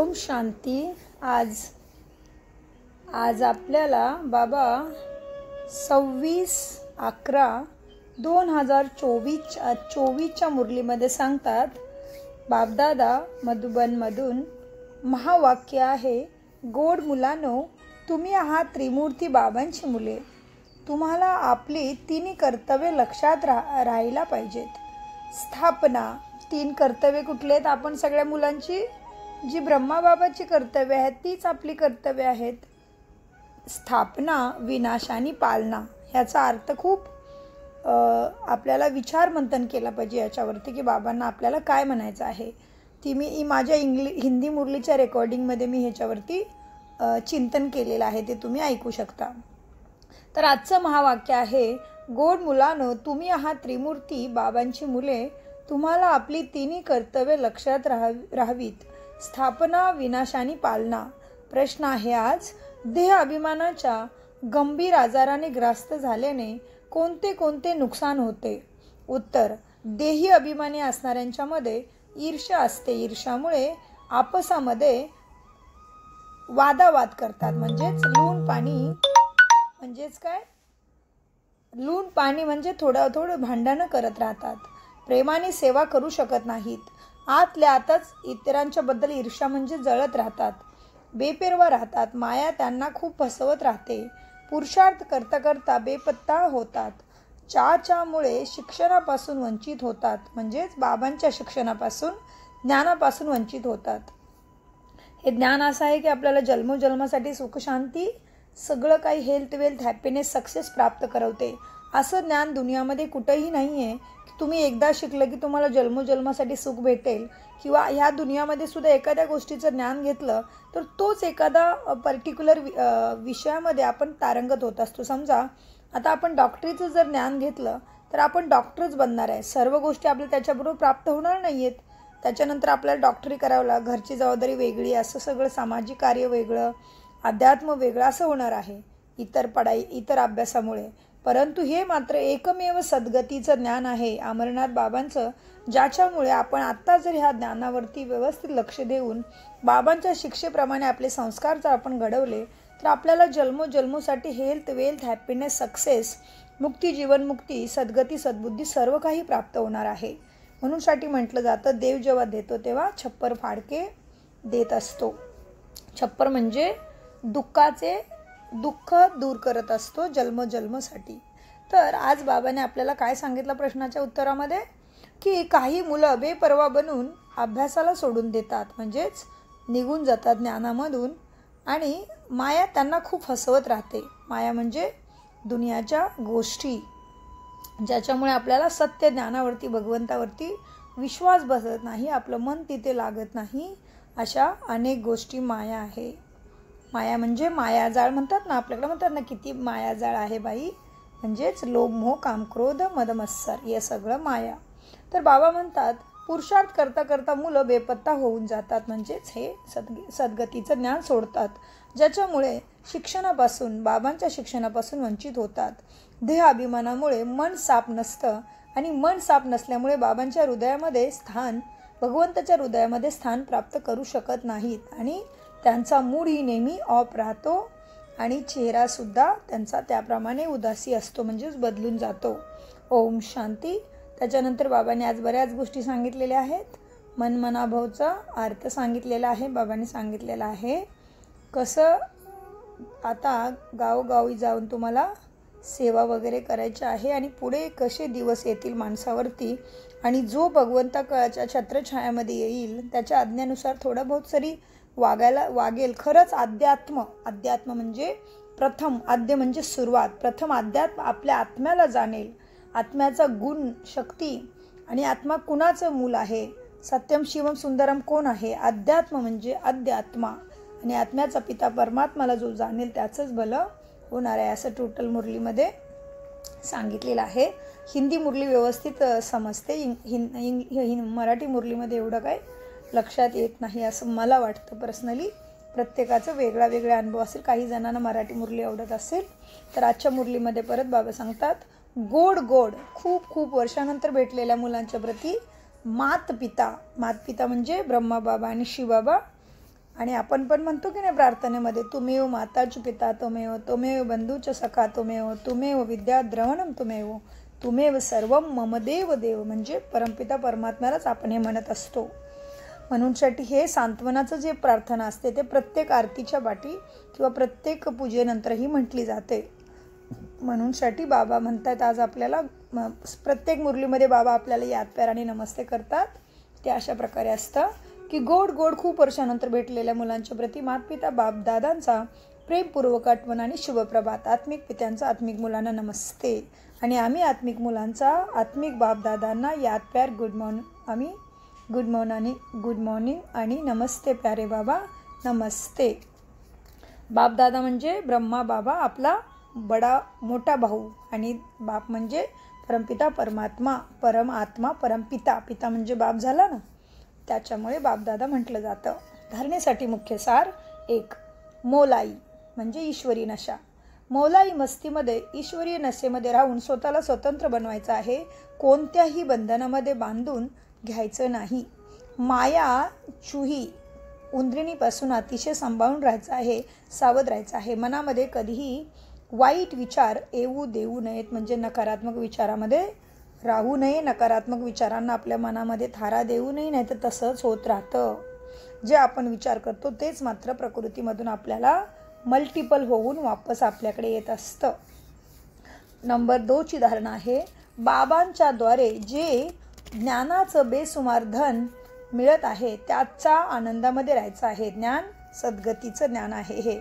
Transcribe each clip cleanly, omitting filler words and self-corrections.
ओम शांती। आज आपल्याला बाबा 26/11/2024च्या मुरलीमध्ये सांगतात, बापदादा मधुबनमधून महावाक्य आहे, गोड मुलांनो, तुम्ही आहात त्रिमूर्ती बाबांची मुले. तुम्हाला आपली तिन्ही कर्तव्ये लक्षात राहायला पाहिजेत. स्थापना, 3 कर्तव्ये कुठले आहेत? आपण सगळ्या मुलांची जी ब्रह्माबाबाची कर्तव्य आहेत तीच आपली कर्तव्य आहेत. स्थापना, विनाश आणि पालना, ह्याचा अर्थ खूप आपल्याला विचार मंथन केला पाहिजे याच्यावरती की बाबांना आपल्याला काय म्हणायचं आहे. ती मी माझ्या हिंदी मुरलीच्या रेकॉर्डिंगमध्ये मी ह्याच्यावरती चिंतन केलेलं आहे, ते तुम्ही ऐकू शकता. तर आजचं महावाक्य आहे, गोड मुलांनो, तुम्ही आहात त्रिमूर्ती बाबांची मुले. तुम्हाला आपली तिन्ही कर्तव्ये लक्षात राहावीत. स्थापना, विनाश आणि पालना. प्रश्न आहे आज, देह अभिमानाच्या गंभीर आजाराने ग्रस्त झाल्याने कोणते कोणते नुकसान होते? उत्तर, देही अभिमानी असणाऱ्यांच्या मध्ये ईर्ष्या असते. ईर्ष्यामुळे आपसामध्ये वादावाद करतात. म्हणजेच लूण पाणी म्हणजे थोडं भांडणं करत राहतात. प्रेमाने सेवा करू शकत नाहीत. आतल्या आतच इतरांच्या बद्दल ईर्ष्या म्हणजे जळत राहतात. बेपर्वा राहतात. माया त्यांना खूप फसवत राहते. पुरुषार्थ करता करता बेपत्ता होतात. मुळे शिक्षणापासून वंचित होतात. म्हणजेच बाबांच्या शिक्षणापासून, ज्ञानापासून वंचित होतात. हे ज्ञान असं आहे की आपल्याला जन्मोजन्मासाठी सुखशांती, सगळं काही हेल्थ, वेल्थ, हॅपीनेस, सक्सेस प्राप्त करवते. असं ज्ञान दुनियामध्ये कुठंही नाही आहे की तुम्ही एकदा शिकलं की तुम्हाला जन्मोजन्मासाठी सुख भेटेल. किंवा ह्या दुनियामध्ये सुद्धा एखाद्या गोष्टीचं ज्ञान घेतलं तर तोच एखादा पर्टिक्युलर विषयामध्ये आपण तारंगत होत असतो. समजा आता आपण डॉक्टरीचं जर ज्ञान घेतलं तर आपण डॉक्टरच बनणार आहे. सर्व गोष्टी आपल्याला त्याच्याबरोबर प्राप्त होणार नाही आहेत. त्याच्यानंतर आपल्याला डॉक्टरी करावं लागेल, घरची जबाबदारी वेगळी, असं सगळं सामाजिक कार्य वेगळं, अध्यात्म वेगळं असं होणार आहे इतर अभ्यासामुळे. परंतु हे मात्र एकमेव सद्गतीचं ज्ञान आहे अमरनाथ बाबांचं, ज्याच्यामुळे आपण आत्ता जर ह्या ज्ञानावरती व्यवस्थित लक्ष देऊन बाबांच्या शिक्षेप्रमाणे आपले संस्कार जर आपण घडवले तर आपल्याला जन्मोजन्मोसाठी हेल्थ, वेल्थ, हॅपीनेस, सक्सेस, मुक्ती, जीवनमुक्ती, सद्गती, सद्बुद्धी सर्व काही प्राप्त होणार आहे. म्हणूनसाठी म्हटलं जातं, देव जेव्हा देतो तेव्हा छप्पर फाडके देत असतो. छप्पर म्हणजे दुःख दूर करत असतो जन्मोजन्मसाठी. तर आज बाबाने आपल्याला काय सांगितलं प्रश्नाच्या उत्तरामध्ये, की काही मुलं बेपर्वा बनून अभ्यासाला सोडून देतात. म्हणजेच निघून जातात ज्ञानामधून आणि माया त्यांना खूप फसवत राहते. माया म्हणजे दुनियाच्या गोष्टी, ज्याच्यामुळे आपल्याला सत्य ज्ञानावरती, भगवंतावरती विश्वास बसत नाही, आपलं मन तिथे लागत नाही. अशा अनेक गोष्टी माया आहे. माया म्हणजे मायाजाळ म्हणतात ना, आपल्याकडे म्हणतात ना, किती मायाजाळ आहे बाई. म्हणजेच लोभ, मोह, काम, क्रोध, मद, मत्सर, हे सगळं माया. तर बाबा म्हणतात, पुरुषार्थ करता करता मुलं बेपत्ता होऊन जातात. म्हणजेच हे सद्गतीचं ज्ञान सोडतात, ज्याच्यामुळे शिक्षणापासून, बाबांच्या शिक्षणापासून वंचित होतात. देह अभिमानामुळे मन साफ नसतं आणि मन साफ नसल्यामुळे बाबांच्या हृदयामध्ये भगवंताच्या हृदयामध्ये स्थान प्राप्त करू शकत नाहीत आणि त्यांचा मूड ही नेहमी ऑफ राहतो आणि चेहरासुद्धा त्यांचा त्याप्रमाणे उदासी असतो, म्हणजेच बदलून जातो. ओम शांती. त्याच्यानंतर बाबांनी आज बऱ्याच गोष्टी सांगितलेल्या आहेत. मनमनाभवचा अर्थ सांगितलेला आहे. बाबांनी सांगितलेला आहे कसं आता गावोगावी जाऊन तुम्हाला सेवा वगैरे करायची आहे आणि पुढे कसे दिवस येतील माणसावरती आणि जो भगवंताच्या छत्रछायामध्ये येईल त्याच्या आज्ञेनुसार थोडं बहुत तरी वागेल. खरंच अध्यात्म म्हणजे प्रथम, आद्य म्हणजे सुरुवात, प्रथम अध्यात्म आपल्या आत्म्याला जाणेल. आत्म्याचा गुण, शक्ती आणि आत्मा कुणाचं मूल आहे, सत्यम शिवम सुंदरम कोण आहे, अध्यात्म म्हणजे अध्यात्मा आणि आत्म्याचा पिता परमात्माला जो जाणेल त्याचंच भलं होणार आहे, असं टोटल मुरलीमध्ये सांगितलेलं आहे. हिंदी मुरली व्यवस्थित समजते, मराठी मुरलीमध्ये एवढं काय लक्षात येत नाही असं मला वाटतं पर्सनली. प्रत्येकाचं वेगळा अनुभव असेल. काही जणांना मराठी मुरली आवडत असेल. तर आजच्या मुरलीमध्ये परत बाबा सांगतात, गोड खूप वर्षानंतर भेटलेल्या मुलांच्या प्रती मातपिता म्हणजे ब्रह्मा बाबा आणि शिवबाबा आणि आपण पण म्हणतो की नाही प्रार्थनेमध्ये, तुमेव माताच पिता तुमेव, तुमेव बंधूच सखा तुमेव, तुमेव विद्या द्रवणम तुमेव, तुमेव सर्वम मम देव देव. म्हणजे परमपिता परमात्म्यालाच आपण हे म्हणत असतो. म्हणूनसाठी हे सांत्वनाचं जे प्रार्थना असते ते प्रत्येक आरतीच्या पाठी किंवा प्रत्येक पूजेनंतरही म्हटली जाते. म्हणूनसाठी बाबा म्हणतात आज आपल्याला, प्रत्येक मुरलीमध्ये बाबा आपल्याला याद प्यार आणि नमस्ते करतात. ते अशा प्रकारे असतं की गोड गोड खूप वर्षानंतर भेटलेल्या मुलांच्या प्रती मातपिता बापदादांचा प्रेमपूर्वक आठवण आणि शुभप्रभात. आत्मिक पित्यांचा आत्मिक मुलांना नमस्ते आणि आम्ही आत्मिक मुलांचा आत्मिक बापदादांना याद प्यार गुड मॉर्निंग आणि नमस्ते प्यारे बाबा नमस्ते. बापदादा म्हणजे ब्रह्मा बाबा आपला मोठा भाऊ, आणि बाप म्हणजे परमपिता परमात्मा, परम आत्मा परमपिता. पिता म्हणजे बाप झाला ना, त्याच्यामुळे बापदादा म्हटलं जातं. धारणेसाठी मुख्य सार. 1. मौलाई म्हणजे ईश्वरी नशा. मौलाई मस्तीमध्ये ईश्वरीय नशेमध्ये राहून स्वतःला स्वतंत्र बनवायचं आहे. कोणत्याही बंधनामध्ये बांधून घ्यायचं नाही. माया चुही उंदरिणीपासून अतिशय सांभाळून राहायचं आहे, सावध राहायचं आहे. मनामध्ये कधीही वाईट विचार येऊ देऊ नयेत, म्हणजे नकारात्मक विचारामध्ये राहू नये. नकारात्मक विचारांना आपल्या मनामध्ये थारा देऊ नये, नाही तर तसंच होत राहतं. जे आपण विचार करतो तेच मात्र प्रकृतीमधून आपल्याला मल्टिपल होऊन वापस आपल्याकडे येत असतं. नंबर 2 ची धारणा आहे. बाबांच्या द्वारे जे ज्ञानाचं बेसुमार धन मिळत आहे त्याचा आनंदामध्ये राहायचं आहे. ज्ञान सद्गतीचं ज्ञान आहे हे.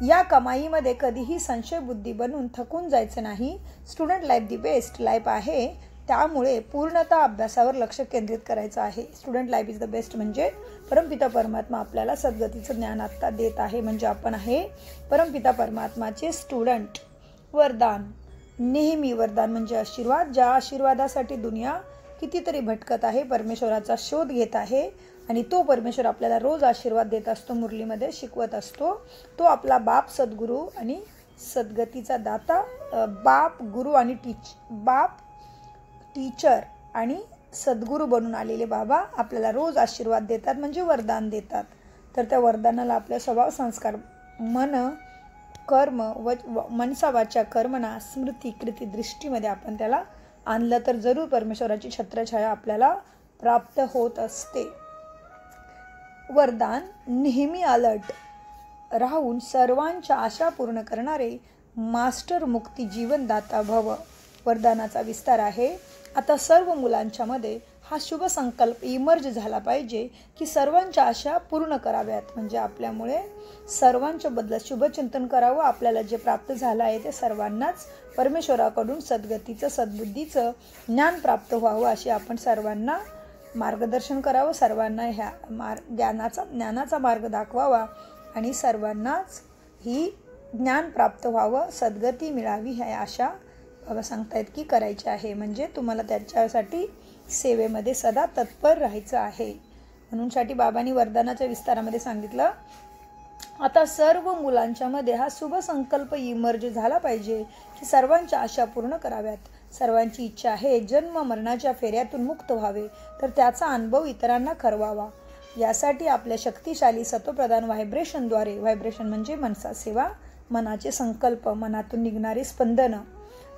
या कमाईमध्ये कधीही संशय बुद्धी बनून थकून जायचं नाही. Student life the best life आहे, त्यामुळे पूर्णतः अभ्यासावर लक्ष केंद्रित करायचं आहे. Student life is the best म्हणजे परमपिता परमात्मा आपल्याला सद्गतीचं ज्ञान आत्ता देत आहे, म्हणजे आपण आहे परमपिता परमात्माचे स्टुडंट. वरदान. नेहमी वरदान म्हणजे आशीर्वाद. ज्या आशीर्वादासाठी दुनिया कितीतरी भटकत आहे, परमेश्वराचा शोध घेत आहे, आणि तो परमेश्वर आपल्याला रोज आशीर्वाद देत असतो, मुरलीमध्ये शिकवत असतो. तो आपला बाप सद्गुरू आणि सद्गतीचा दाता. बाप गुरु आणि बाप टीचर आणि सद्गुरू बनून आलेले बाबा आपल्याला रोज आशीर्वाद देतात, म्हणजे वरदान देतात. तर त्या वरदानाला आपल्या स्वभाव संस्कार मन कर्म मनसा वाचा कर्मणा स्मृती कृती दृष्टीमध्ये आपण त्याला आणलं तर जरूर परमेश्वराची छत्रछाया आपल्याला प्राप्त होत असते. वरदान. नेहमी अलर्ट राहून सर्वांच्या आशा पूर्ण करणारे मास्टर मुक्ती जीवनदाता भव. वरदानाचा विस्तार आहे. आता सर्व मुलांच्या मध्ये हा शुभ संकल्प इमर्ज झाला पाहिजे की सर्वांच्या आशा पूर्ण कराव्यात, म्हणजे आपल्यामुळे सर्वांच्या बदल्यात शुभचिंतन करावं. आपल्याला जे प्राप्त झालं आहे ते सर्वांनाच परमेश्वराकडून सद्गतीचं सद्बुद्धीचं ज्ञान प्राप्त व्हावं, अशी आपण सर्वांना मार्गदर्शन करावं. सर्वांना ह्या ज्ञानाचा मार्ग दाखवावा आणि सर्वांनाच ही ज्ञान प्राप्त व्हावं, सद्गती मिळावी, ह्या आशा बाबा सांगतायत की करायची आहे. म्हणजे तुम्हाला त्याच्यासाठी सेवेमध्ये सदा तत्पर राहायचं आहे. म्हणूनसाठी बाबांनी वरदानाच्या विस्तारामध्ये सांगितलं, आता सर्व मुलांच्या मध्ये हा शुभ संकल्प इमर्ज झाला पाहिजे की सर्वांच्या आशा पूर्ण कराव्यात. सर्वांची इच्छा आहे जन्म मरणाच्या फेऱ्यातून मुक्त व्हावे, तर त्याचा अनुभव इतरांना करवावा. यासाठी आपल्या शक्तिशाली सत्वप्रधान व्हायब्रेशनद्वारे, व्हायब्रेशन म्हणजे मनसा सेवा, मनाचे संकल्प, मनातून निघणारे स्पंदन.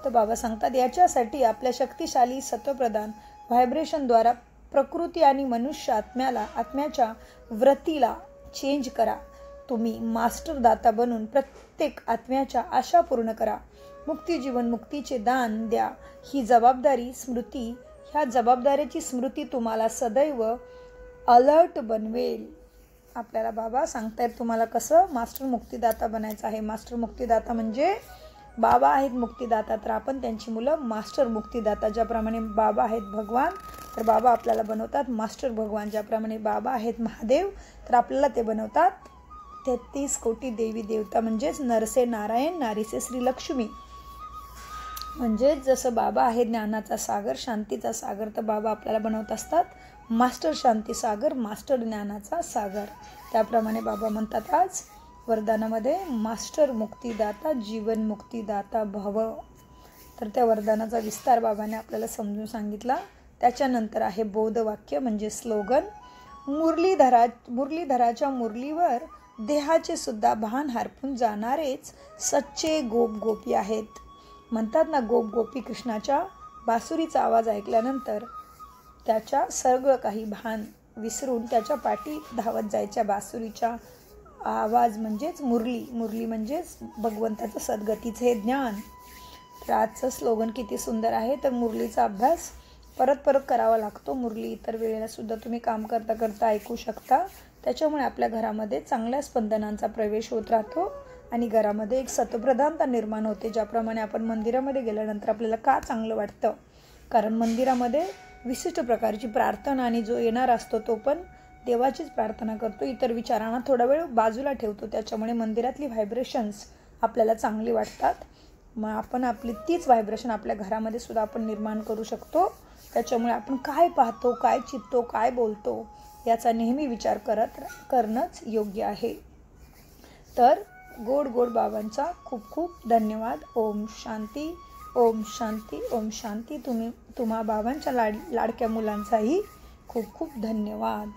तर बाबा सांगतात याच्यासाठी आपल्या शक्तिशाली सत्वप्रधान व्हायब्रेशनद्वारा प्रकृती आणि मनुष्य आत्म्याच्या वृत्तीला चेंज करा. तुम्ही मास्टर दाता बनून प्रत्येक आत्म्याच्या आशा पूर्ण करा. मुक्ती जीवन मुक्तीचे दान द्या. ही जबाबदारी स्मृती, ह्या जबाबदारीची स्मृती तुम्हाला सदैव अलर्ट बनवेल. आपल्याला बाबा सांगतायत तुम्हाला कसं मास्टर मुक्तिदाता बनायचं आहे. मास्टर मुक्तिदाता म्हणजे बाबा आहेत मुक्तिदाता, तर आपण त्यांची मुलं मास्टर मुक्तिदाता. ज्याप्रमाणे बाबा आहेत भगवान, तर बाबा आपल्याला बनवतात मास्टर भगवान. ज्याप्रमाणे बाबा आहेत महादेव, तर आपल्याला ते बनवतात 33 कोटी देवी देवता, म्हणजेच नरसे नारायण, नारीसे श्री लक्ष्मी. म्हणजेच जसं बाबा आहे ज्ञानाचा सागर, शांतीचा सागर, तर बाबा आपल्याला बनवत असतात मास्टर शांती सागर, मास्टर ज्ञानाचा सागर. त्याप्रमाणे बाबा म्हणतात आज वरदानामध्ये मास्टर मुक्तिदाता, जीवन मुक्तिदाता भव. तर त्या वरदानाचा विस्तार बाबाने आपल्याला समजून सांगितला. त्याच्यानंतर आहे बोधवाक्य म्हणजे स्लोगन. मुरलीधराच्या मुरलीवर देहाचे सुद्धा भान हरपून जाणारेच सच्चे गोप गोपी आहेत. म्हणतात ना, गोप गोपी कृष्णाच्या बासुरीचा आवाज ऐकल्यानंतर त्याच्या सगळं काही भान विसरून त्याच्या पाठी धावत जायच्या. बासुरीचा आवाज म्हणजेच मुरली म्हणजेच भगवंताचं सद्गतीचे हे ज्ञान. तर आजचं स्लोगन किती सुंदर आहे. तर मुरलीचा अभ्यास परत करावा लागतो. मुरली इतर वेळेला सुद्धा तुम्ही काम करता करता ऐकू शकता. त्याच्यामुळे आपल्या घरामध्ये चांगल्या स्पंदनांचा प्रवेश होत राहतो आणि घरामध्ये एक सत्प्रधानता निर्माण होते. ज्याप्रमाणे आपण मंदिरामध्ये गेल्यानंतर आपल्याला का चांगलं वाटतं, कारण मंदिरामध्ये विशिष्ट प्रकारची प्रार्थना आणि जो येणार असतो तो पण देवाचीच प्रार्थना करतो, इतर विचारांना थोडा वेळ बाजूला ठेवतो. त्याच्यामुळे मंदिरातली व्हायब्रेशन्स आपल्याला चांगली वाटतात. मग आपण आपली तीच व्हायब्रेशन आपल्या घरामध्ये सुद्धा आपण निर्माण करू शकतो. त्याच्यामुळे आपण काय पाहतो, काय चित्तो, काय बोलतो याचा नेहमी विचार करणंच योग्य आहे. तर गोड बाबांचा खूप खूप धन्यवाद. ओम शांती, ओम शांती, ओम शांती. तुम्हा बाबांच्या लाडक्या मुलांचाही खूप खूप धन्यवाद.